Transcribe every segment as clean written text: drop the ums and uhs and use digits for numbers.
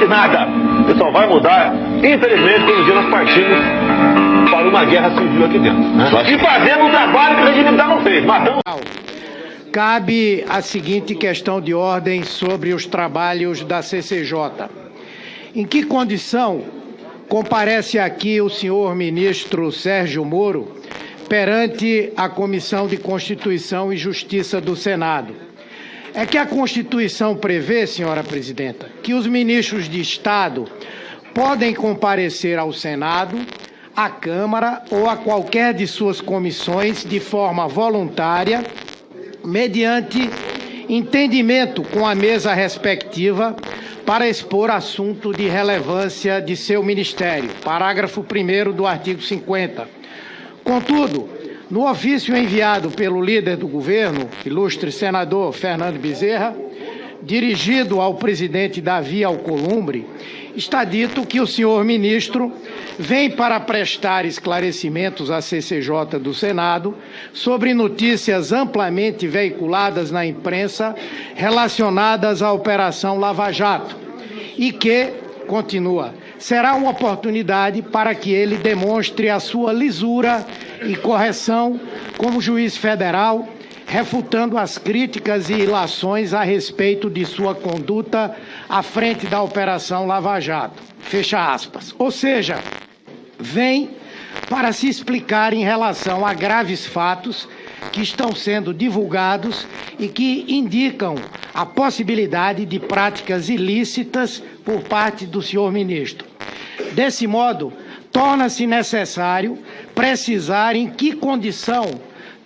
absolutamente nada. Ele só vai mudar, infelizmente, que um dia nós partimos para uma guerra civil aqui dentro. Né? E fazendo o trabalho que o regime militar não fez. Matamos. Cabe a seguinte questão de ordem sobre os trabalhos da CCJ. Em que condição comparece aqui o senhor ministro Sérgio Moro perante a Comissão de Constituição e Justiça do Senado? É que a Constituição prevê, senhora presidenta, que os ministros de Estado podem comparecer ao Senado, à Câmara ou a qualquer de suas comissões de forma voluntária, mediante entendimento com a mesa respectiva para expor assunto de relevância de seu ministério. Parágrafo 1º do artigo 50. Contudo, no ofício enviado pelo líder do governo, ilustre senador Fernando Bezerra, dirigido ao presidente Davi Alcolumbre, está dito que o senhor ministro vem para prestar esclarecimentos à CCJ do Senado sobre notícias amplamente veiculadas na imprensa relacionadas à Operação Lava Jato e que, continua, será uma oportunidade para que ele demonstre a sua lisura e correção como juiz federal, refutando as críticas e ilações a respeito de sua conduta à frente da Operação Lava Jato. Fecha aspas. Ou seja, vem para se explicar em relação a graves fatos que estão sendo divulgados e que indicam a possibilidade de práticas ilícitas por parte do senhor ministro. Desse modo, torna-se necessário precisar em que condição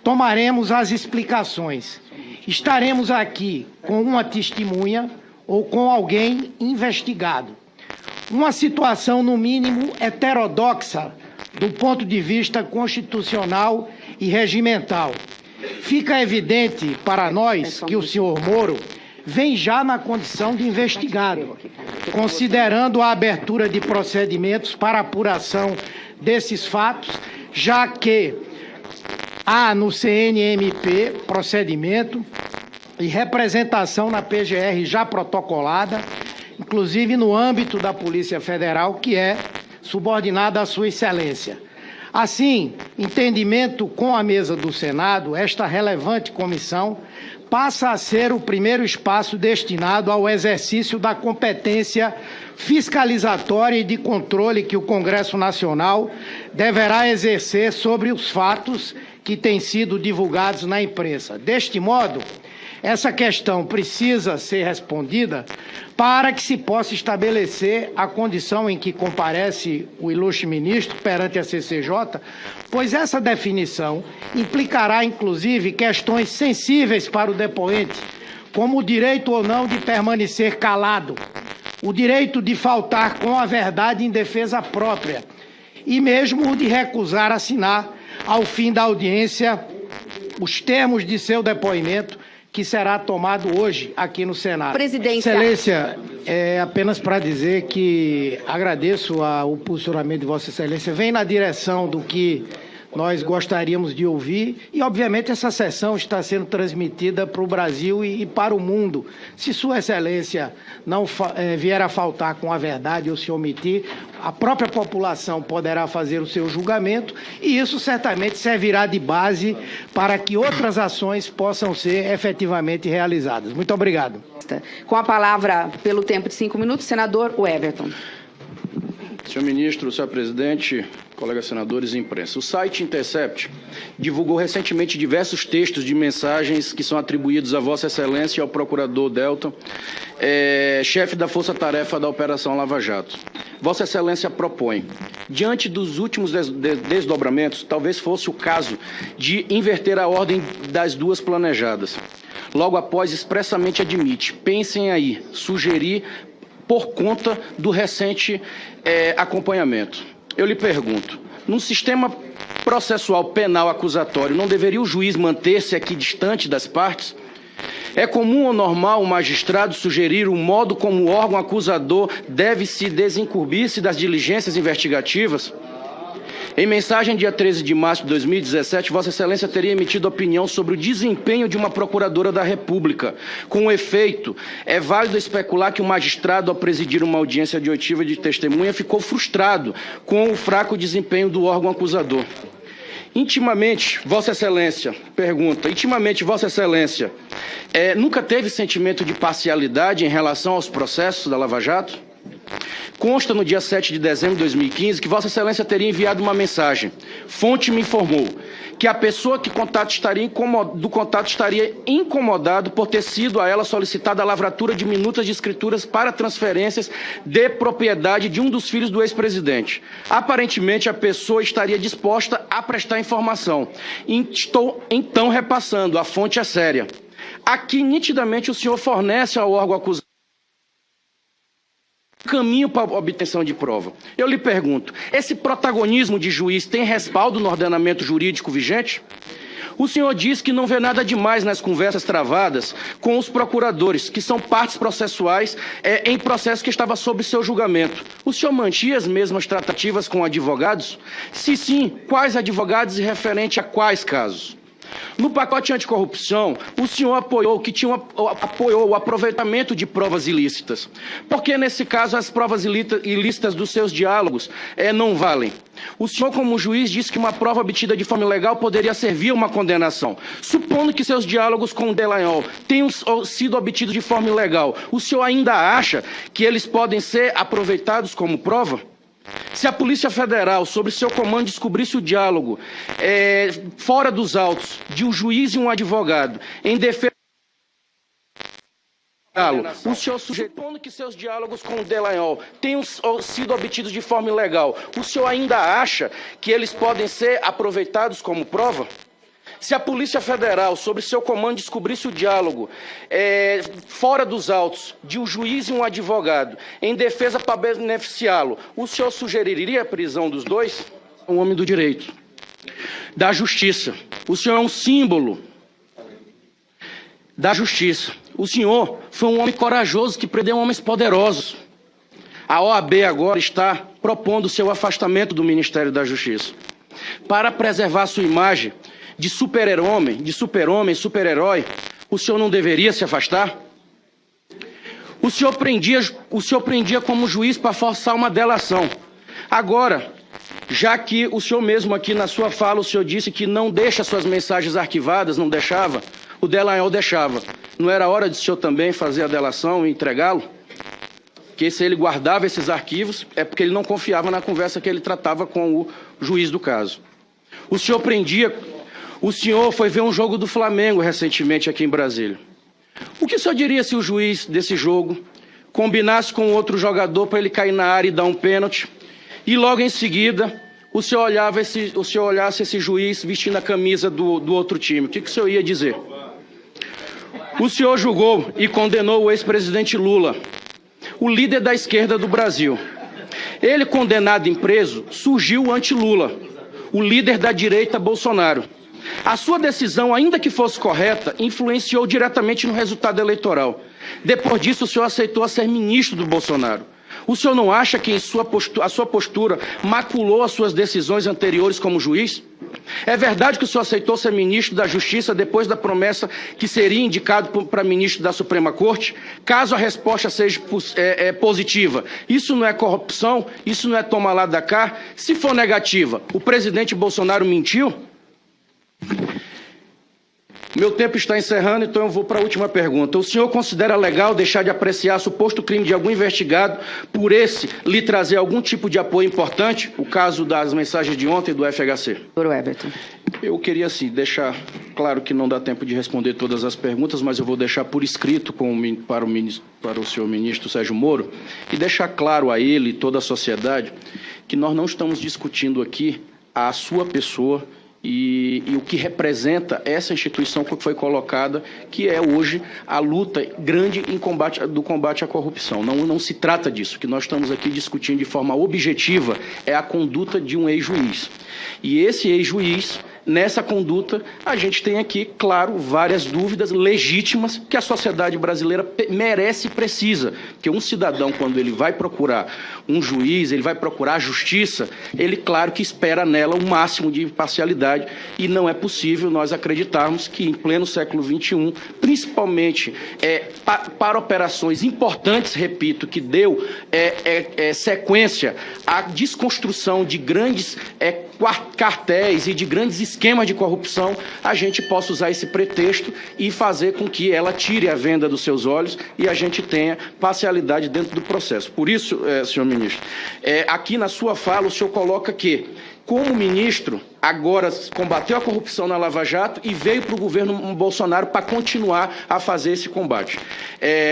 tomaremos as explicações. Estaremos aqui com uma testemunha ou com alguém investigado. Uma situação, no mínimo, heterodoxa do ponto de vista constitucional e regimental. Fica evidente para nós que o senhor Moro vem já na condição de investigado, considerando a abertura de procedimentos para apuração desses fatos, já que há no CNMP procedimento e representação na PGR já protocolada, inclusive no âmbito da Polícia Federal, que é subordinada à Sua Excelência. Assim, entendimento com a mesa do Senado, esta relevante comissão passa a ser o primeiro espaço destinado ao exercício da competência fiscalizatória e de controle que o Congresso Nacional deverá exercer sobre os fatos que têm sido divulgados na imprensa. Deste modo, essa questão precisa ser respondida para que se possa estabelecer a condição em que comparece o ilustre ministro perante a CCJ, pois essa definição implicará, inclusive, questões sensíveis para o depoente, como o direito ou não de permanecer calado, o direito de faltar com a verdade em defesa própria e mesmo o de recusar assinar, ao fim da audiência, os termos de seu depoimento, que será tomado hoje aqui no Senado. Presidência. Excelência, apenas para dizer que agradeço o posicionamento de Vossa Excelência, vem na direção do que nós gostaríamos de ouvir e, obviamente, essa sessão está sendo transmitida para o Brasil e para o mundo. Se Sua Excelência não vier a faltar com a verdade ou se omitir, a própria população poderá fazer o seu julgamento e isso certamente servirá de base para que outras ações possam ser efetivamente realizadas. Muito obrigado. Com a palavra, pelo tempo de 5 minutos, senador Everton. Senhor ministro, senhor presidente, colegas senadores e imprensa. O site Intercept divulgou recentemente diversos textos de mensagens que são atribuídos a Vossa Excelência e ao procurador Deltan, chefe da Força Tarefa da Operação Lava Jato. Vossa Excelência propõe, diante dos últimos desdobramentos, talvez fosse o caso de inverter a ordem das duas planejadas. Logo após, expressamente admite, pensem aí, sugerir por conta do recente acompanhamento. Eu lhe pergunto, num sistema processual penal acusatório, não deveria o juiz manter-se aqui distante das partes? É comum ou normal o magistrado sugerir o modo como o órgão acusador deve se desincumbir-se das diligências investigativas? Em mensagem, dia 13 de março de 2017, Vossa Excelência teria emitido opinião sobre o desempenho de uma procuradora da República. Com efeito, é válido especular que o magistrado, ao presidir uma audiência de oitiva de testemunha, ficou frustrado com o fraco desempenho do órgão acusador. Intimamente, Vossa Excelência nunca teve sentimento de parcialidade em relação aos processos da Lava Jato? Consta no dia 7 de dezembro de 2015 que Vossa Excelência teria enviado uma mensagem. Fonte me informou que a pessoa que do contato estaria incomodado por ter sido a ela solicitada a lavratura de minutas de escrituras para transferências de propriedade de um dos filhos do ex-presidente. Aparentemente, a pessoa estaria disposta a prestar informação. Estou, então, repassando. A fonte é séria. Aqui, nitidamente, o senhor fornece ao órgão acusado caminho para a obtenção de prova. Eu lhe pergunto, esse protagonismo de juiz tem respaldo no ordenamento jurídico vigente? O senhor diz que não vê nada demais nas conversas travadas com os procuradores, que são partes processuais em processo que estava sob seu julgamento. O senhor mantinha as mesmas tratativas com advogados? Se sim, quais advogados e referente a quais casos? No pacote anticorrupção, o senhor apoiou o aproveitamento de provas ilícitas. Porque, nesse caso, as provas ilícitas dos seus diálogos não valem. O senhor, como juiz, disse que uma prova obtida de forma ilegal poderia servir a uma condenação. Supondo que seus diálogos com o Dallagnol tenham sido obtidos de forma ilegal, o senhor ainda acha que eles podem ser aproveitados como prova? Se a Polícia Federal, sob seu comando, descobrisse o diálogo fora dos autos de um juiz e um advogado em defesa o senhor, supondo que seus diálogos com o Dallagnol tenham sido obtidos de forma ilegal, o senhor ainda acha que eles podem ser aproveitados como prova? Se a Polícia Federal, sob seu comando, descobrisse o diálogo fora dos autos de um juiz e um advogado em defesa para beneficiá-lo, o senhor sugeriria a prisão dos dois? Um homem do direito, da justiça. O senhor é um símbolo da justiça. O senhor foi um homem corajoso que prendeu homens poderosos. A OAB agora está propondo seu afastamento do Ministério da Justiça. Para preservar sua imagem de super-homem, super-herói, o senhor não deveria se afastar? O senhor prendia como juiz para forçar uma delação. Agora, já que o senhor mesmo aqui na sua fala, o senhor disse que não deixa suas mensagens arquivadas, não deixava, o Dallagnol deixava. Não era hora de o senhor também fazer a delação e entregá-lo? Que se ele guardava esses arquivos, é porque ele não confiava na conversa que ele tratava com o juiz do caso. O senhor foi ver um jogo do Flamengo recentemente aqui em Brasília. O que o senhor diria se o juiz desse jogo combinasse com outro jogador para ele cair na área e dar um pênalti, e logo em seguida o senhor olhasse esse juiz vestindo a camisa do outro time? O que o senhor ia dizer? O senhor julgou e condenou o ex-presidente Lula, o líder da esquerda do Brasil. Ele, condenado e preso, surgiu o anti-Lula, o líder da direita Bolsonaro. A sua decisão, ainda que fosse correta, influenciou diretamente no resultado eleitoral. Depois disso, o senhor aceitou ser ministro do Bolsonaro. O senhor não acha que a sua postura maculou as suas decisões anteriores como juiz? É verdade que o senhor aceitou ser ministro da Justiça depois da promessa que seria indicado para ministro da Suprema Corte? Caso a resposta seja positiva, isso não é corrupção? Isso não é toma lá da cá? Se for negativa, o presidente Bolsonaro mentiu? Meu tempo está encerrando, então eu vou para a última pergunta. O senhor considera legal deixar de apreciar suposto crime de algum investigado por esse lhe trazer algum tipo de apoio importante? O caso das mensagens de ontem do FHC. Doutor Everton. Eu queria, assim, deixar claro que não dá tempo de responder todas as perguntas, mas eu vou deixar por escrito para o senhor ministro Sérgio Moro e deixar claro a ele e toda a sociedade que nós não estamos discutindo aqui a sua pessoa e o que representa essa instituição que foi colocada, que é hoje a luta grande do combate à corrupção. Não se trata disso. O que nós estamos aqui discutindo de forma objetiva é a conduta de um ex-juiz. E esse ex-juiz nessa conduta, a gente tem aqui, claro, várias dúvidas legítimas que a sociedade brasileira merece e precisa. Porque um cidadão, quando ele vai procurar um juiz, ele vai procurar a justiça, ele, claro, que espera nela o máximo de imparcialidade, e não é possível nós acreditarmos que, em pleno século XXI, principalmente para operações importantes, repito, que deu sequência à desconstrução de grandes cartéis e de grandes esquemas de corrupção, a gente possa usar esse pretexto e fazer com que ela tire a venda dos seus olhos e a gente tenha parcialidade dentro do processo. Por isso, senhor ministro, aqui na sua fala o senhor coloca que, como ministro, agora combateu a corrupção na Lava Jato e veio para o governo Bolsonaro para continuar a fazer esse combate.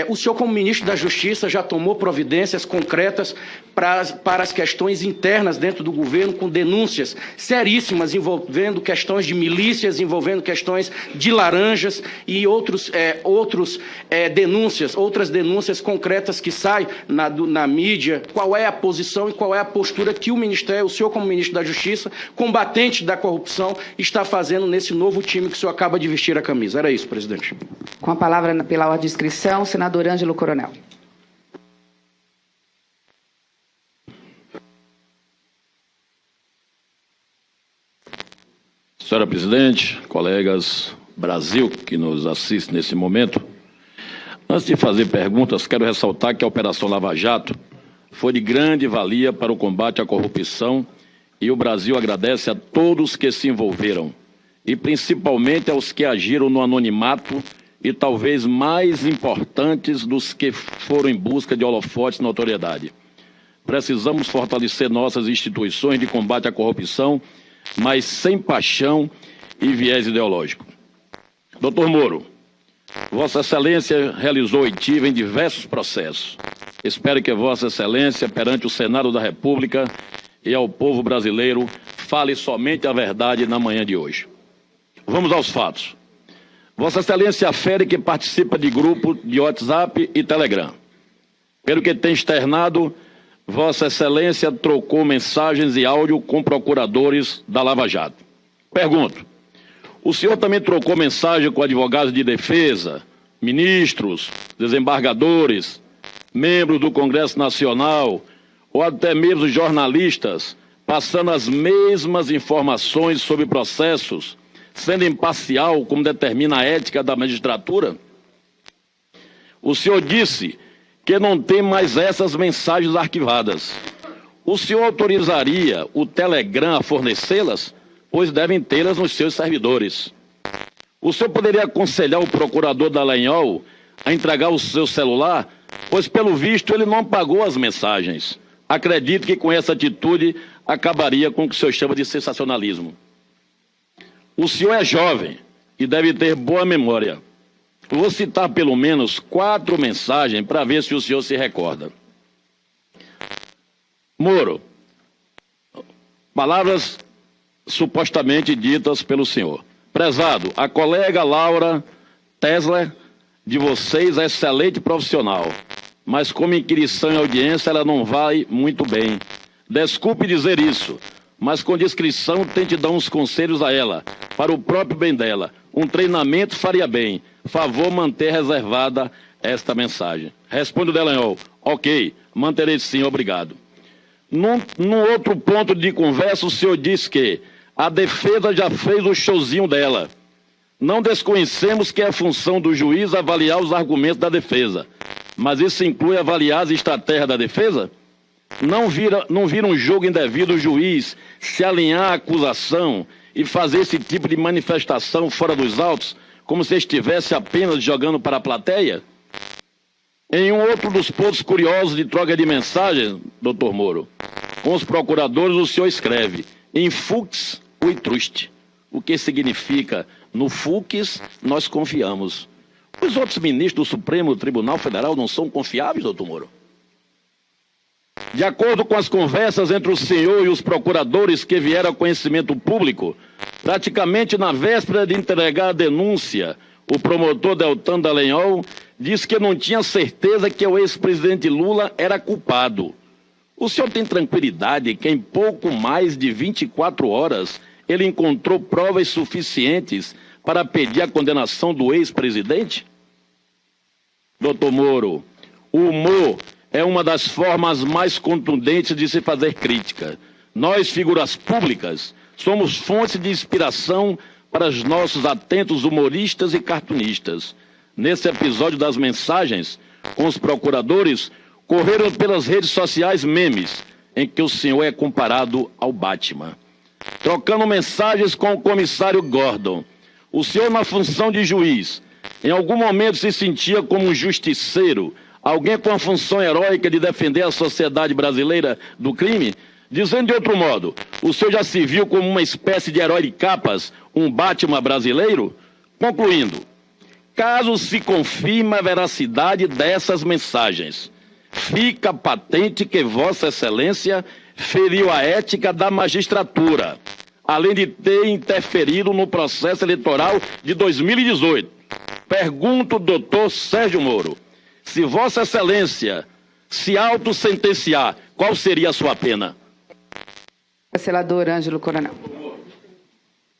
O senhor, como ministro da Justiça, já tomou providências concretas para as questões internas dentro do governo, com denúncias seríssimas envolvendo questões de milícias, envolvendo questões de laranjas e outras denúncias concretas que saem na mídia. Qual é a posição e qual é a postura que o senhor, como ministro da Justiça, combatente da corrupção, está fazendo nesse novo time que o senhor acaba de vestir a camisa? Era isso, presidente. Com a palavra, pela ordem de inscrição, o senador Ângelo Coronel. Senhora presidente, colegas Brasil que nos assiste nesse momento, antes de fazer perguntas, quero ressaltar que a Operação Lava Jato foi de grande valia para o combate à corrupção e o Brasil agradece a todos que se envolveram, e principalmente aos que agiram no anonimato e talvez mais importantes dos que foram em busca de holofotes e notoriedade. Precisamos fortalecer nossas instituições de combate à corrupção, mas sem paixão e viés ideológico. Doutor Moro, Vossa Excelência realizou oitiva em diversos processos. Espero que Vossa Excelência, perante o Senado da República e ao povo brasileiro, fale somente a verdade na manhã de hoje. Vamos aos fatos. Vossa Excelência afere que participa de grupo de WhatsApp e Telegram. Pelo que tem externado, Vossa Excelência trocou mensagens e áudio com procuradores da Lava Jato. Pergunto, o senhor também trocou mensagem com advogados de defesa, ministros, desembargadores, membros do Congresso Nacional ou até mesmo jornalistas, passando as mesmas informações sobre processos, sendo imparcial, como determina a ética da magistratura? O senhor disse que não tem mais essas mensagens arquivadas. O senhor autorizaria o Telegram a fornecê-las? Pois devem tê-las nos seus servidores. O senhor poderia aconselhar o procurador Dallagnol a entregar o seu celular? Pois, pelo visto, ele não apagou as mensagens. Acredito que com essa atitude acabaria com o que o senhor chama de sensacionalismo. O senhor é jovem e deve ter boa memória. Vou citar pelo menos 4 mensagens para ver se o senhor se recorda. Moro, palavras supostamente ditas pelo senhor. Prezado, a colega Laura Tesler de vocês é excelente profissional, mas como inquirição em audiência ela não vai muito bem. Desculpe dizer isso, mas com discrição tente dar uns conselhos a ela, para o próprio bem dela. Um treinamento faria bem. Favor manter reservada esta mensagem. Responde o Dallagnol. Ok, manterei sim, obrigado. Num outro ponto de conversa, o senhor diz que a defesa já fez o showzinho dela. Não desconhecemos que é função do juiz avaliar os argumentos da defesa, mas isso inclui avaliar as estratégias da defesa? Não vira um jogo indevido o juiz se alinhar à acusação e fazer esse tipo de manifestação fora dos autos, como se estivesse apenas jogando para a plateia? Em um outro dos pontos curiosos de troca de mensagens, doutor Moro, com os procuradores o senhor escreve em fux o trust, o que significa no fux nós confiamos. Os outros ministros do Supremo Tribunal Federal não são confiáveis, doutor Moro? De acordo com as conversas entre o senhor e os procuradores que vieram a conhecimento público, praticamente na véspera de entregar a denúncia, o promotor Deltan Dallagnol disse que não tinha certeza que o ex-presidente Lula era culpado. O senhor tem tranquilidade que em pouco mais de 24 horas ele encontrou provas suficientes para pedir a condenação do ex-presidente? Doutor Moro, o humor é uma das formas mais contundentes de se fazer crítica. Nós, figuras públicas, somos fonte de inspiração para os nossos atentos humoristas e cartunistas. Nesse episódio das mensagens com os procuradores, correram pelas redes sociais memes em que o senhor é comparado ao Batman. Trocando mensagens com o comissário Gordon, o senhor, na função de juiz, em algum momento se sentia como um justiceiro, alguém com a função heróica de defender a sociedade brasileira do crime? Dizendo de outro modo, o senhor já se viu como uma espécie de herói de capas, um Batman brasileiro? Concluindo, caso se confirme a veracidade dessas mensagens, fica patente que Vossa Excelência feriu a ética da magistratura, além de ter interferido no processo eleitoral de 2018. Pergunto, doutor Sérgio Moro, se Vossa Excelência se autossentenciar, qual seria a sua pena? Senador Ângelo Coronel.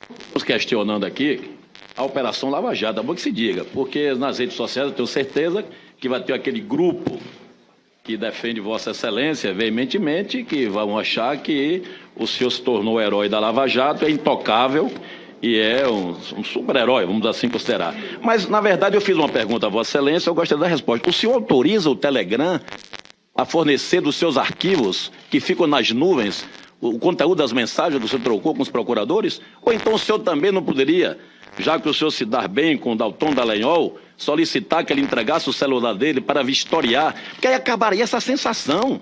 Estamos questionando aqui a Operação Lava Jato, é bom que se diga, porque nas redes sociais eu tenho certeza que vai ter aquele grupo que defende Vossa Excelência veementemente, que vão achar que o senhor se tornou herói da Lava Jato, é intocável e é um super-herói, vamos assim considerar. Mas, na verdade, eu fiz uma pergunta a Vossa Excelência, eu gostaria da resposta. O senhor autoriza o Telegram a fornecer dos seus arquivos, que ficam nas nuvens, o conteúdo das mensagens que o senhor trocou com os procuradores? Ou então o senhor também não poderia, já que o senhor se dar bem com o Dalton Dallagnol, solicitar que ele entregasse o celular dele para vistoriar? Porque aí acabaria essa sensação,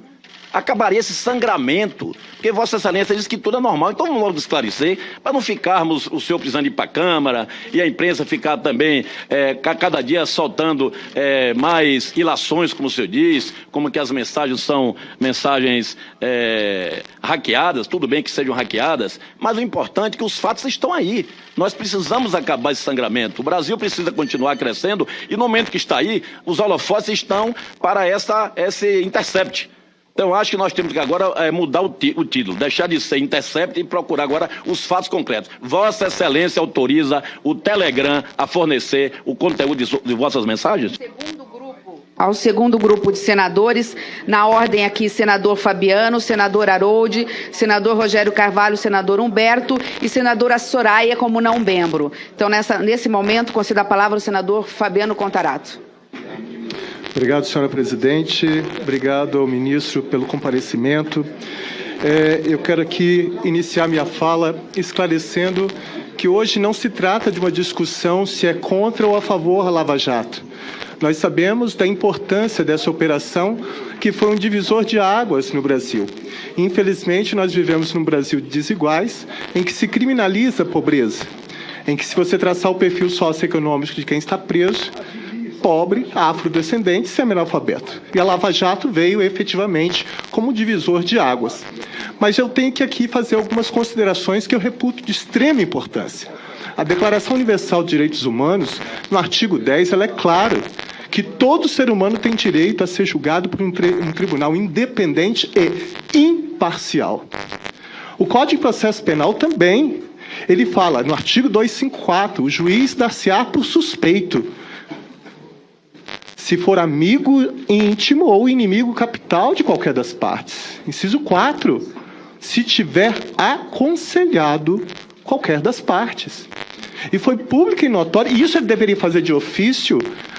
acabaria esse sangramento, porque Vossa Excelência diz que tudo é normal. Então vamos logo esclarecer, para não ficarmos o senhor precisando ir para a Câmara e a imprensa ficar também cada dia soltando mais ilações, como o senhor diz, como que as mensagens são mensagens hackeadas. Tudo bem que sejam hackeadas, mas o importante é que os fatos estão aí. Nós precisamos acabar esse sangramento. O Brasil precisa continuar crescendo e no momento que está aí, os holofotes estão para esse intercept. Então, eu acho que nós temos que agora mudar o título, deixar de ser Intercept e procurar agora os fatos concretos. Vossa Excelência autoriza o Telegram a fornecer o conteúdo de vossas mensagens? Ao segundo grupo de senadores, na ordem aqui, senador Fabiano, senador Harold, senador Rogério Carvalho, senador Humberto e senadora Soraya como não membro. Então, nesse momento, concedo a palavra ao senador Fabiano Contarato. Obrigado, senhora presidente. Obrigado ao ministro pelo comparecimento. Eu quero aqui iniciar minha fala esclarecendo que hoje não se trata de uma discussão se é contra ou a favor da Lava Jato. Nós sabemos da importância dessa operação, que foi um divisor de águas no Brasil. Infelizmente, nós vivemos num Brasil de desiguais, em que se criminaliza a pobreza, em que, se você traçar o perfil socioeconômico de quem está preso, pobre, afrodescendente, semi-analfabeto. E a Lava Jato veio efetivamente como divisor de águas. Mas eu tenho que aqui fazer algumas considerações que eu reputo de extrema importância. A Declaração Universal de Direitos Humanos, no artigo 10, ela é clara que todo ser humano tem direito a ser julgado por um tribunal independente e imparcial. O Código de Processo Penal também, ele fala, no artigo 254, o juiz dar-se-á por suspeito, se for amigo íntimo ou inimigo capital de qualquer das partes. Inciso 4, se tiver aconselhado qualquer das partes. E foi público e notório, e isso ele deveria fazer de ofício,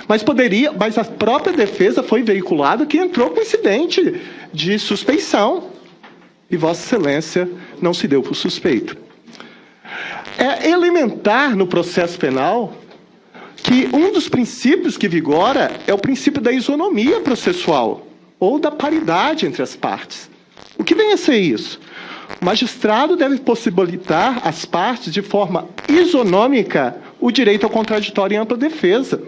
mas a própria defesa foi veiculada que entrou com incidente de suspeição. E Vossa Excelência não se deu por suspeito. É elementar no processo penal que um dos princípios que vigora é o princípio da isonomia processual, ou da paridade entre as partes. O que vem a ser isso? O magistrado deve possibilitar às partes, de forma isonômica, o direito ao contraditório e ampla defesa.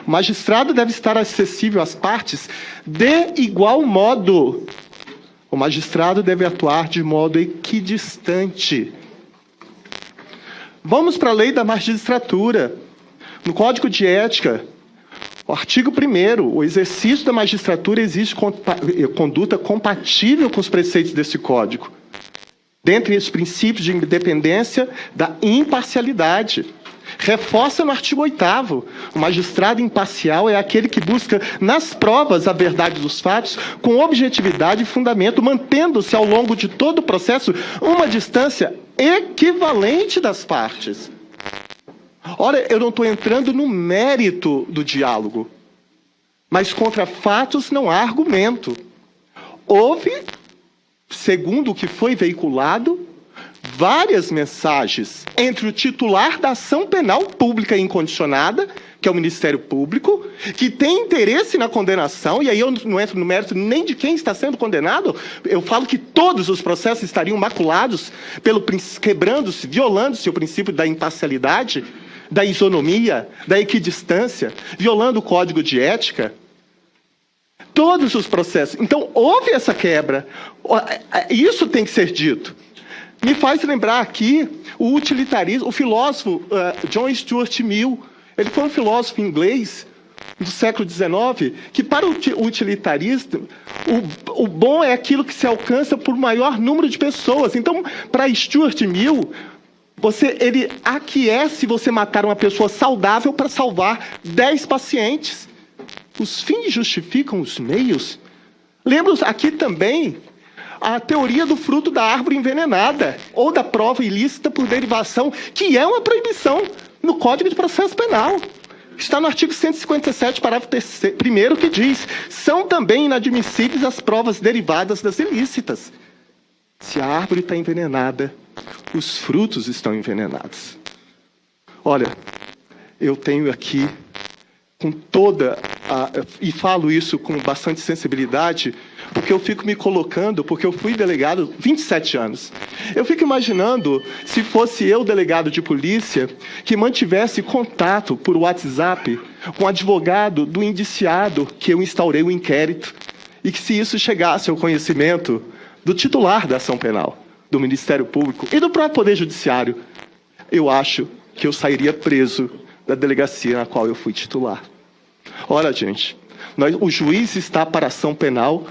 O magistrado deve estar acessível às partes de igual modo. O magistrado deve atuar de modo equidistante. Vamos para a lei da magistratura. No Código de Ética, o artigo 1º, o exercício da magistratura exige conduta compatível com os preceitos desse Código. dentre esses princípios de independência, da imparcialidade. Reforça no artigo 8º, o magistrado imparcial é aquele que busca nas provas a verdade dos fatos com objetividade e fundamento, mantendo-se ao longo de todo o processo uma distância equivalente das partes. Ora, eu não estou entrando no mérito do diálogo, mas contra fatos não há argumento. Houve, segundo o que foi veiculado, várias mensagens entre o titular da ação penal pública incondicionada, que é o Ministério Público, que tem interesse na condenação, e aí eu não entro no mérito nem de quem está sendo condenado, eu falo que todos os processos estariam maculados, quebrando-se, violando-se o princípio da imparcialidade, da isonomia, da equidistância, violando o código de ética. Todos os processos. Então, houve essa quebra. Isso tem que ser dito. Me faz lembrar aqui o utilitarismo, o filósofo John Stuart Mill. Ele foi um filósofo inglês do século XIX, que para o utilitarismo, o bom é aquilo que se alcança por maior número de pessoas. Então, para Stuart Mill, ele aquece você matar uma pessoa saudável para salvar 10 pacientes. Os fins justificam os meios. Lembra aqui também a teoria do fruto da árvore envenenada, ou da prova ilícita por derivação, que é uma proibição no Código de Processo Penal. Está no artigo 157, parágrafo 1º, que diz: são também inadmissíveis as provas derivadas das ilícitas. Se a árvore está envenenada, os frutos estão envenenados. Olha, eu tenho aqui, com toda e falo isso com bastante sensibilidade, porque eu fico me colocando, porque eu fui delegado 27 anos. Eu fico imaginando se fosse eu, delegado de polícia, que mantivesse contato por WhatsApp com o advogado do indiciado que eu instaurei o inquérito, e que se isso chegasse ao conhecimento do titular da ação penal, do Ministério Público e do próprio Poder Judiciário, eu acho que eu sairia preso da delegacia na qual eu fui titular. Ora, gente, o juiz está para a ação penal,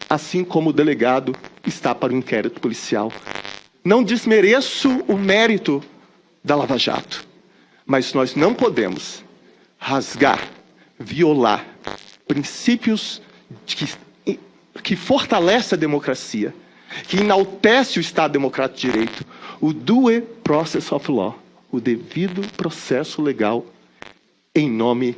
assim como o delegado está para o inquérito policial. Não desmereço o mérito da Lava Jato, mas nós não podemos rasgar, violar princípios que fortalecem a democracia, que enaltece o Estado Democrático de Direito, o due process of law, o devido processo legal, em nome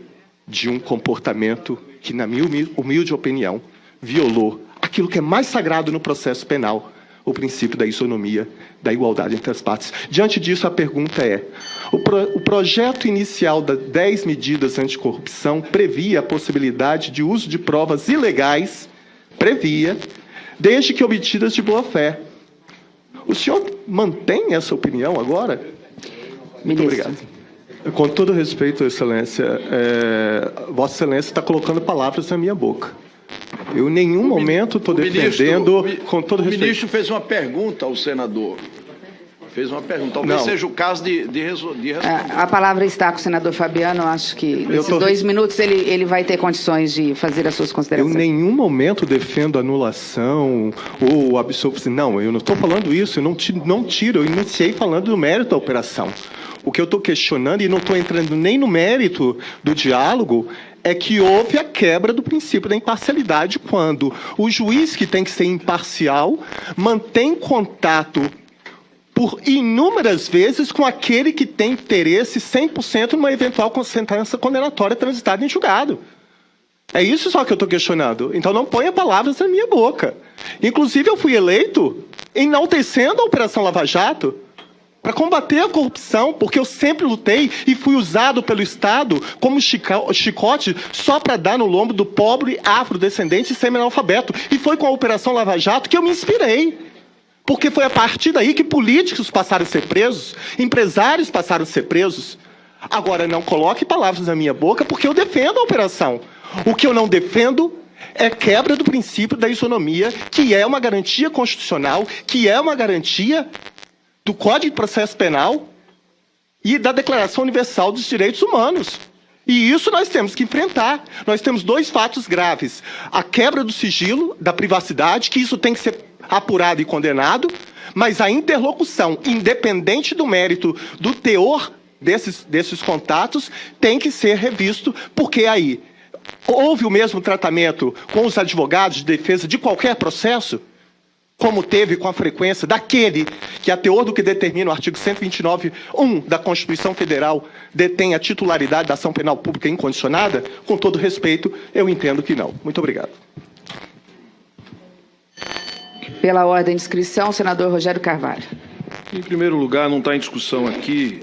de um comportamento que, na minha humilde opinião, violou aquilo que é mais sagrado no processo penal, o princípio da isonomia, da igualdade entre as partes. Diante disso, a pergunta é: o projeto inicial das 10 medidas anticorrupção previa a possibilidade de uso de provas ilegais, desde que obtidas de boa-fé. O senhor mantém essa opinião agora? Muito obrigado. Com todo respeito, Excelência, Vossa Excelência está colocando palavras na minha boca. Eu em nenhum momento estou defendendo, com todo respeito. O ministro fez uma pergunta ao senador. Fez uma pergunta. Talvez seja o caso de responder. A palavra está com o senador Fabiano. Acho que nesses 2 minutos ele vai ter condições de fazer as suas considerações. Eu em nenhum momento defendo anulação ou absolvição. Não, eu não estou falando isso. Eu não tiro. Eu iniciei falando do mérito da operação. O que eu estou questionando, e não estou entrando nem no mérito do diálogo, é que houve a quebra do princípio da imparcialidade quando o juiz, que tem que ser imparcial, mantém contato por inúmeras vezes com aquele que tem interesse 100% numa eventual sentença condenatória transitada em julgado. É isso só que eu estou questionando. Então não ponha palavras na minha boca. Inclusive, eu fui eleito enaltecendo a Operação Lava Jato, para combater a corrupção, porque eu sempre lutei e fui usado pelo Estado como chicote só para dar no lombo do pobre afrodescendente e semi-analfabeto. E foi com a Operação Lava Jato que eu me inspirei. Porque foi a partir daí que políticos passaram a ser presos, empresários passaram a ser presos. Agora, não coloque palavras na minha boca, porque eu defendo a operação. O que eu não defendo é quebra do princípio da isonomia, que é uma garantia constitucional, que é uma garantia do Código de Processo Penal e da Declaração Universal dos Direitos Humanos. E isso nós temos que enfrentar. Nós temos 2 fatos graves. A quebra do sigilo, da privacidade, que isso tem que ser apurado e condenado, mas a interlocução, independente do mérito, do teor desses contatos, tem que ser revisto, porque aí houve o mesmo tratamento com os advogados de defesa de qualquer processo, como teve com a frequência daquele que, a teor do que determina o artigo 129.1 da Constituição Federal, detém a titularidade da ação penal pública incondicionada? Com todo respeito, eu entendo que não. Muito obrigado. Pela ordem de inscrição, senador Rogério Carvalho. Em primeiro lugar, não está em discussão aqui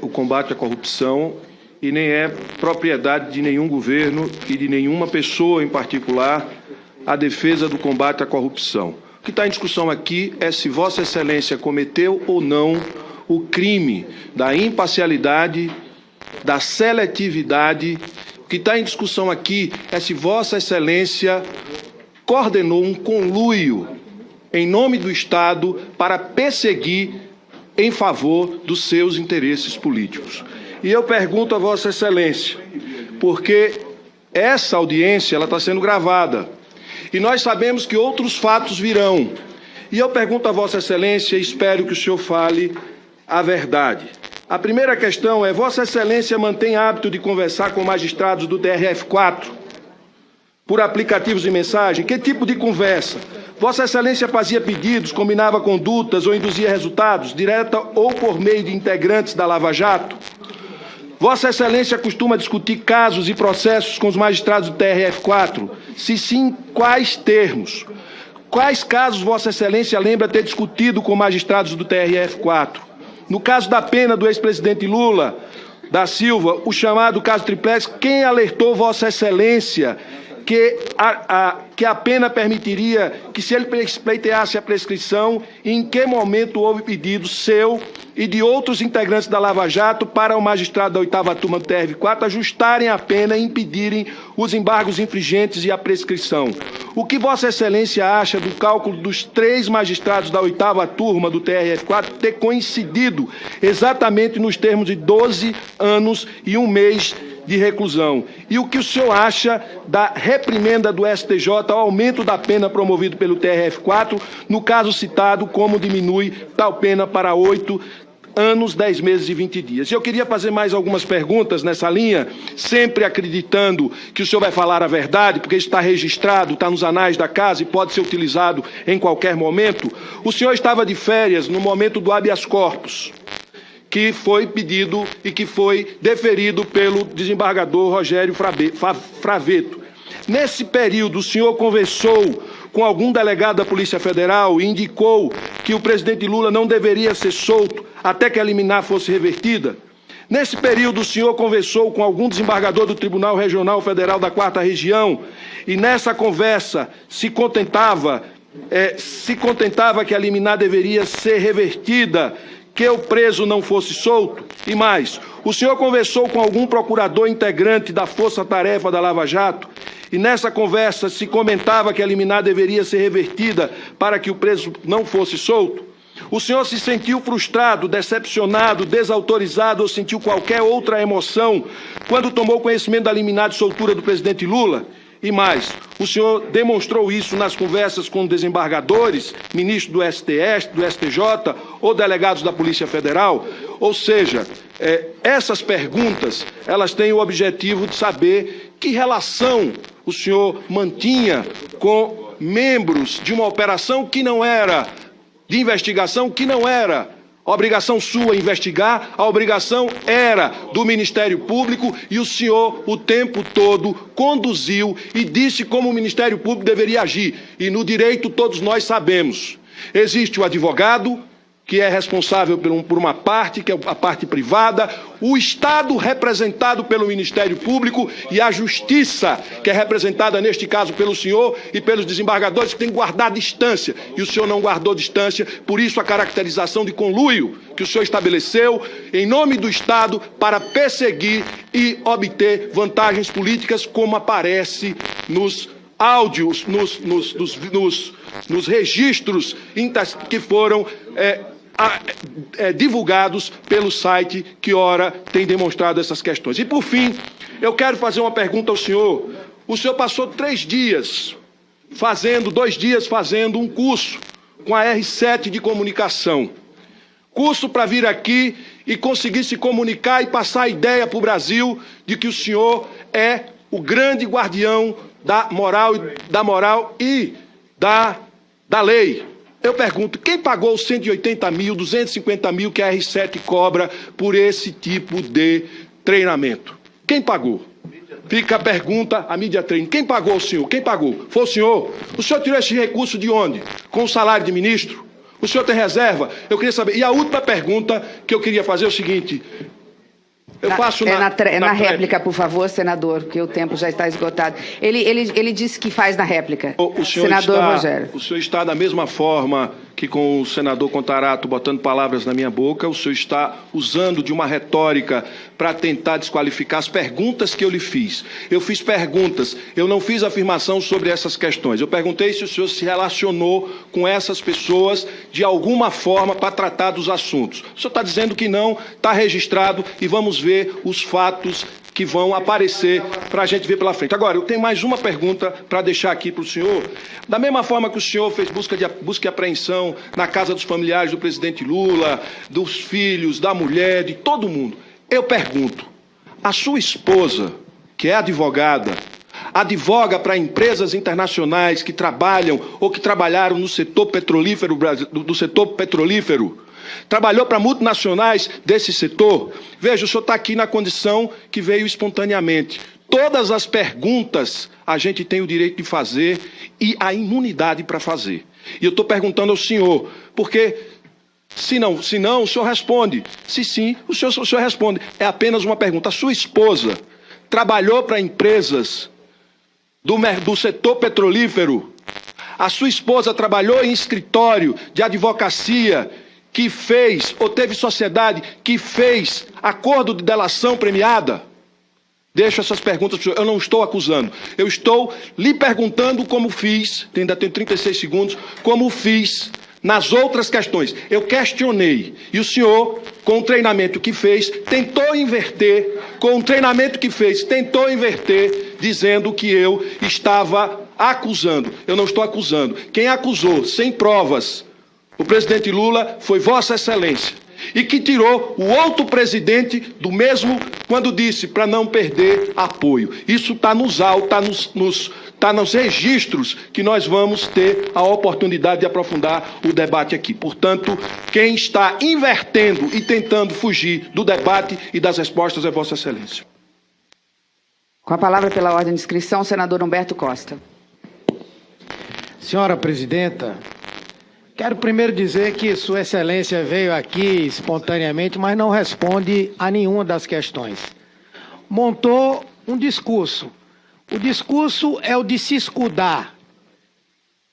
o combate à corrupção e nem é propriedade de nenhum governo e de nenhuma pessoa em particular a defesa do combate à corrupção. O que está em discussão aqui é se Vossa Excelência cometeu ou não o crime da imparcialidade, da seletividade. O que está em discussão aqui é se Vossa Excelência coordenou um conluio em nome do Estado para perseguir em favor dos seus interesses políticos. E eu pergunto a Vossa Excelência, porque essa audiência ela está sendo gravada, e nós sabemos que outros fatos virão. E eu pergunto a Vossa Excelência e espero que o senhor fale a verdade. A primeira questão é: Vossa Excelência mantém hábito de conversar com magistrados do TRF4 por aplicativos de mensagem? Que tipo de conversa? Vossa Excelência fazia pedidos, combinava condutas ou induzia resultados, direta ou por meio de integrantes da Lava Jato? Vossa Excelência costuma discutir casos e processos com os magistrados do TRF4? Se sim, quais termos? Quais casos Vossa Excelência lembra ter discutido com magistrados do TRF4? No caso da pena do ex-presidente Lula da Silva, o chamado caso Triplex, quem alertou Vossa Excelência que a pena permitiria que, se ele pleiteasse a prescrição, em que momento houve pedido seu e de outros integrantes da Lava Jato para o magistrado da 8ª turma do TRF4 ajustarem a pena e impedirem os embargos infringentes e a prescrição? O que Vossa Excelência acha do cálculo dos 3 magistrados da 8ª turma do TRF4 ter coincidido exatamente nos termos de 12 anos e 1 mês de reclusão? E o que o senhor acha da reprimenda do STJ ao aumento da pena promovido pelo TRF4, no caso citado, como diminui tal pena para 8 anos, 10 meses e 20 dias? Eu queria fazer mais algumas perguntas nessa linha, sempre acreditando que o senhor vai falar a verdade, porque isso está registrado, está nos anais da casa e pode ser utilizado em qualquer momento. O senhor estava de férias no momento do habeas corpus, que foi pedido e que foi deferido pelo desembargador Rogério Fravetto. Nesse período, o senhor conversou com algum delegado da Polícia Federal e indicou que o presidente Lula não deveria ser solto até que a liminar fosse revertida? Nesse período, o senhor conversou com algum desembargador do Tribunal Regional Federal da 4ª Região e nessa conversa se contentava que a liminar deveria ser revertida, que o preso não fosse solto? E mais, o senhor conversou com algum procurador integrante da Força-Tarefa da Lava Jato e nessa conversa se comentava que a liminar deveria ser revertida para que o preso não fosse solto? O senhor se sentiu frustrado, decepcionado, desautorizado ou sentiu qualquer outra emoção quando tomou conhecimento da liminar de soltura do presidente Lula? E mais, o senhor demonstrou isso nas conversas com desembargadores, ministros do STF, do STJ ou delegados da Polícia Federal? Ou seja, essas perguntas, elas têm o objetivo de saber que relação o senhor mantinha com membros de uma operação que não era de investigação, que não era obrigação sua investigar, a obrigação era do Ministério Público e o senhor o tempo todo conduziu e disse como o Ministério Público deveria agir. E no direito todos nós sabemos, existe o advogado, que é responsável por uma parte, que é a parte privada, o Estado representado pelo Ministério Público e a Justiça, que é representada neste caso pelo senhor e pelos desembargadores, que tem que guardar distância. E o senhor não guardou distância, por isso a caracterização de conluio que o senhor estabeleceu em nome do Estado para perseguir e obter vantagens políticas, como aparece nos áudios, nos registros que foram divulgados pelo site que ora tem demonstrado essas questões. E por fim, eu quero fazer uma pergunta ao senhor. O senhor passou 2 dias fazendo um curso com a R7 de comunicação. Curso para vir aqui e conseguir se comunicar e passar a ideia para o Brasil de que o senhor é o grande guardião da moral e da lei. Eu pergunto, quem pagou os 180 mil, 250 mil que a R7 cobra por esse tipo de treinamento? Quem pagou? Fica a pergunta, a mídia treina. Quem pagou o senhor? Quem pagou? Foi o senhor? O senhor tirou esse recurso de onde? Com o salário de ministro? O senhor tem reserva? Eu queria saber. E a última pergunta que eu queria fazer é o seguinte. Eu faço na réplica, por favor, senador, porque o tempo já está esgotado. Ele disse que faz na réplica. Senador Rogério. O senhor está da mesma forma que com o senador Contarato botando palavras na minha boca, o senhor está usando de uma retórica para tentar desqualificar as perguntas que eu lhe fiz. Eu fiz perguntas, eu não fiz afirmação sobre essas questões. Eu perguntei se o senhor se relacionou com essas pessoas de alguma forma para tratar dos assuntos. O senhor está dizendo que não, está registrado e vamos ver os fatos que vão aparecer para a gente ver pela frente. Agora, eu tenho mais uma pergunta para deixar aqui para o senhor. Da mesma forma que o senhor fez busca e apreensão na casa dos familiares do presidente Lula, dos filhos, da mulher, de todo mundo, eu pergunto, a sua esposa, que é advogada, advoga para empresas internacionais que trabalham ou que trabalharam no setor petrolífero, trabalhou para multinacionais desse setor? Veja, o senhor está aqui na condição que veio espontaneamente. Todas as perguntas a gente tem o direito de fazer e a imunidade para fazer. E eu estou perguntando ao senhor, porque se não, o senhor responde. Se sim, o senhor responde. É apenas uma pergunta. A sua esposa trabalhou para empresas do setor petrolífero? A sua esposa trabalhou em escritório de advocacia que fez, ou teve sociedade que fez acordo de delação premiada? Deixo essas perguntas, eu não estou acusando. Eu estou lhe perguntando como fiz, ainda tenho 36 segundos, como fiz nas outras questões. Eu questionei. E o senhor, com o treinamento que fez, tentou inverter, dizendo que eu estava acusando. Eu não estou acusando. Quem acusou, sem provas, o presidente Lula foi Vossa Excelência, e que tirou o outro presidente do mesmo quando disse para não perder apoio. Isso está nos autos, está nos registros que nós vamos ter a oportunidade de aprofundar o debate aqui. Portanto, quem está invertendo e tentando fugir do debate e das respostas é Vossa Excelência. Com a palavra pela ordem de inscrição, o senador Humberto Costa. Senhora presidenta, quero primeiro dizer que Sua Excelência veio aqui espontaneamente, mas não responde a nenhuma das questões. Montou um discurso. O discurso é o de se escudar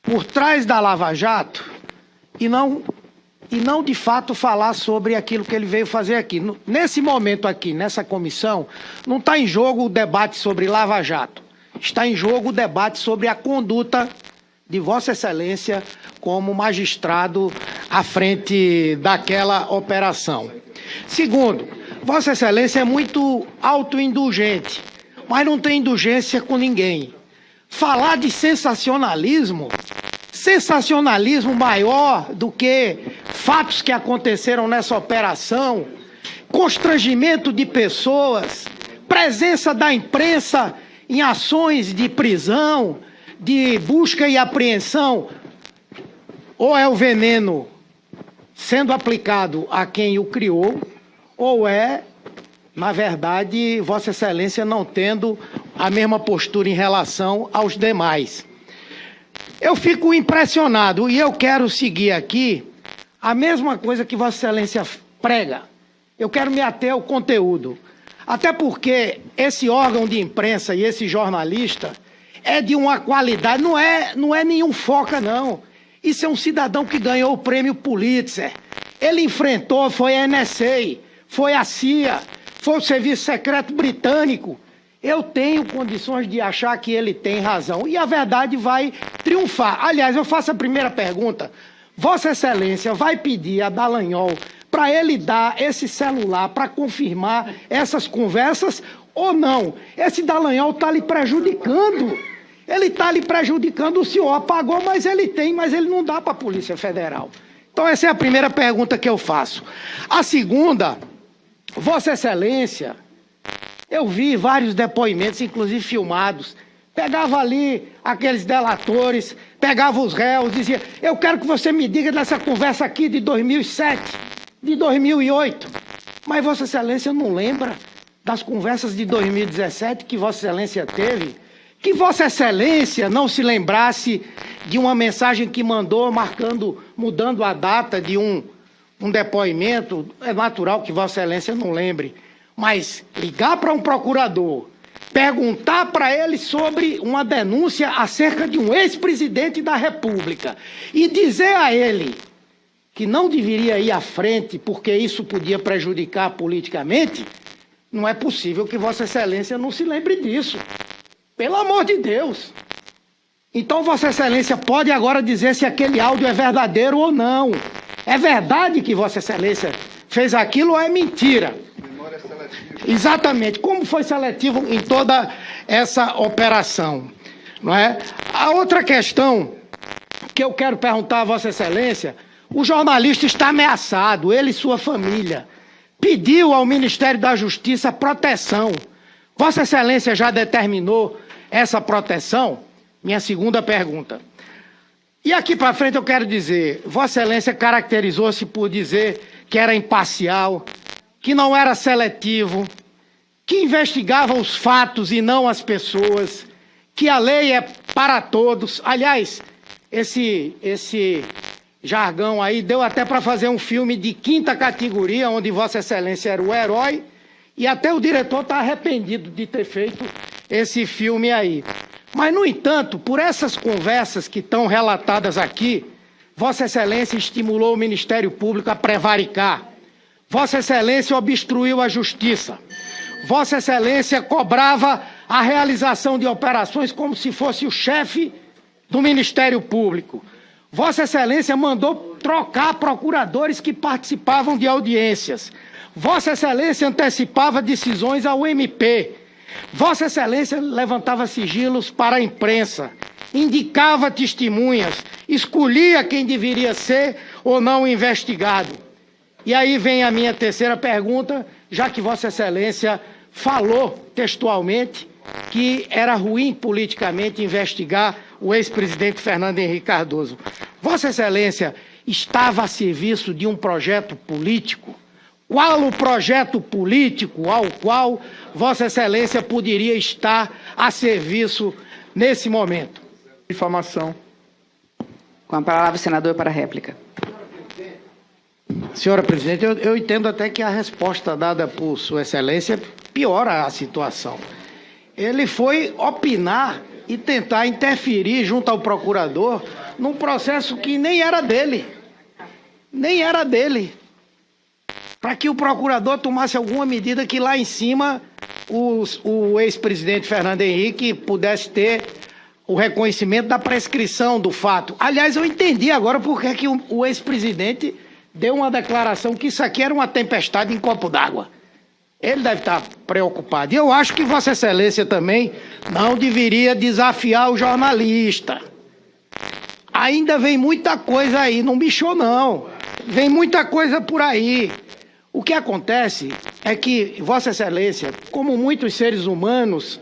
por trás da Lava Jato e não de fato falar sobre aquilo que ele veio fazer aqui. Nesse momento aqui, nessa comissão, não está em jogo o debate sobre Lava Jato. Está em jogo o debate sobre a conduta de Vossa Excelência como magistrado à frente daquela operação. Segundo, Vossa Excelência é muito autoindulgente, mas não tem indulgência com ninguém. Falar de sensacionalismo maior do que fatos que aconteceram nessa operação, constrangimento de pessoas, presença da imprensa em ações de prisão, de busca e apreensão, ou é o veneno sendo aplicado a quem o criou, ou é, na verdade, Vossa Excelência não tendo a mesma postura em relação aos demais. Eu fico impressionado e eu quero seguir aqui a mesma coisa que Vossa Excelência prega. Eu quero me ater ao conteúdo. Até porque esse órgão de imprensa e esse jornalista é de uma qualidade, não é nenhum foca, não. Isso é um cidadão que ganhou o prêmio Pulitzer. Ele enfrentou, foi a NSA, foi a CIA, foi o Serviço Secreto Britânico. Eu tenho condições de achar que ele tem razão. E a verdade vai triunfar. Aliás, eu faço a primeira pergunta. Vossa Excelência vai pedir a Dallagnol para ele dar esse celular para confirmar essas conversas ou não? Esse Dallagnol está lhe prejudicando. Ele está lhe prejudicando, o senhor apagou, mas ele tem, mas ele não dá para a Polícia Federal. Então essa é a primeira pergunta que eu faço. A segunda, Vossa Excelência, eu vi vários depoimentos, inclusive filmados, pegava ali aqueles delatores, pegava os réus, dizia, eu quero que você me diga dessa conversa aqui de 2007, de 2008. Mas Vossa Excelência não lembra das conversas de 2017 que Vossa Excelência teve? Que Vossa Excelência não se lembrasse de uma mensagem que mandou, mudando a data de um depoimento? É natural que Vossa Excelência não lembre. Mas ligar para um procurador, perguntar para ele sobre uma denúncia acerca de um ex-presidente da República e dizer a ele que não deveria ir à frente porque isso podia prejudicar politicamente, não é possível que Vossa Excelência não se lembre disso. Pelo amor de Deus. Então Vossa Excelência pode agora dizer se aquele áudio é verdadeiro ou não. É verdade que Vossa Excelência fez aquilo ou é mentira? Memória seletiva. Exatamente. Como foi seletivo em toda essa operação? Não é? A outra questão que eu quero perguntar a Vossa Excelência, o jornalista está ameaçado, ele e sua família. Pediu ao Ministério da Justiça proteção. Vossa Excelência já determinou essa proteção? Minha segunda pergunta. E aqui para frente eu quero dizer, Vossa Excelência caracterizou-se por dizer que era imparcial, que não era seletivo, que investigava os fatos e não as pessoas, que a lei é para todos. Aliás, esse jargão aí deu até para fazer um filme de 5ª categoria, onde Vossa Excelência era o herói, e até o diretor está arrependido de ter feito esse filme aí. Mas, no entanto, por essas conversas que estão relatadas aqui, Vossa Excelência estimulou o Ministério Público a prevaricar. Vossa Excelência obstruiu a Justiça. Vossa Excelência cobrava a realização de operações como se fosse o chefe do Ministério Público. Vossa Excelência mandou trocar procuradores que participavam de audiências. Vossa Excelência antecipava decisões ao MP. Vossa Excelência levantava sigilos para a imprensa, indicava testemunhas, escolhia quem deveria ser ou não investigado. E aí vem a minha terceira pergunta, já que Vossa Excelência falou textualmente que era ruim politicamente investigar o ex-presidente Fernando Henrique Cardoso. Vossa Excelência estava a serviço de um projeto político? Qual o projeto político ao qual Vossa Excelência poderia estar a serviço nesse momento? Difamação. Com a palavra o senador para a réplica. Senhora Presidente, eu entendo até que a resposta dada por Sua Excelência piora a situação. Ele foi opinar e tentar interferir junto ao procurador num processo que nem era dele. Nem era dele. Para que o procurador tomasse alguma medida que lá em cima o ex-presidente Fernando Henrique pudesse ter o reconhecimento da prescrição do fato. Aliás, eu entendi agora por que o ex-presidente deu uma declaração que isso aqui era uma tempestade em copo d'água. Ele deve estar preocupado. E eu acho que Vossa Excelência também não deveria desafiar o jornalista. Ainda vem muita coisa aí, não bichou não. Vem muita coisa por aí. O que acontece é que Vossa Excelência, como muitos seres humanos,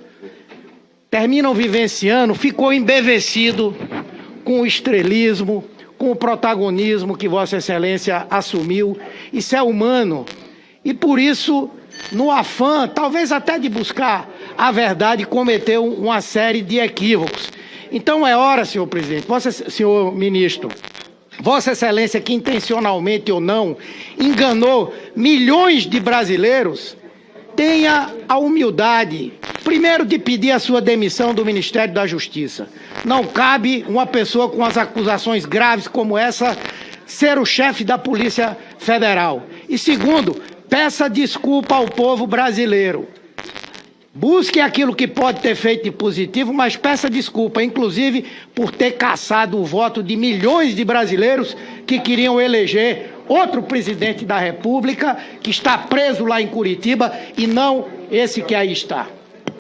terminam vivenciando, ficou embevecido com o estrelismo, com o protagonismo que Vossa Excelência assumiu. Isso é humano. E por isso, no afã, talvez até de buscar a verdade, cometeu uma série de equívocos. Então é hora, senhor presidente, senhor ministro, Vossa Excelência, que intencionalmente ou não enganou milhões de brasileiros, tenha a humildade, primeiro, de pedir a sua demissão do Ministério da Justiça. Não cabe uma pessoa com as acusações graves como essa ser o chefe da Polícia Federal. E segundo, peça desculpa ao povo brasileiro. Busque aquilo que pode ter feito de positivo, mas peça desculpa, inclusive por ter caçado o voto de milhões de brasileiros que queriam eleger outro presidente da República, que está preso lá em Curitiba, e não esse que aí está.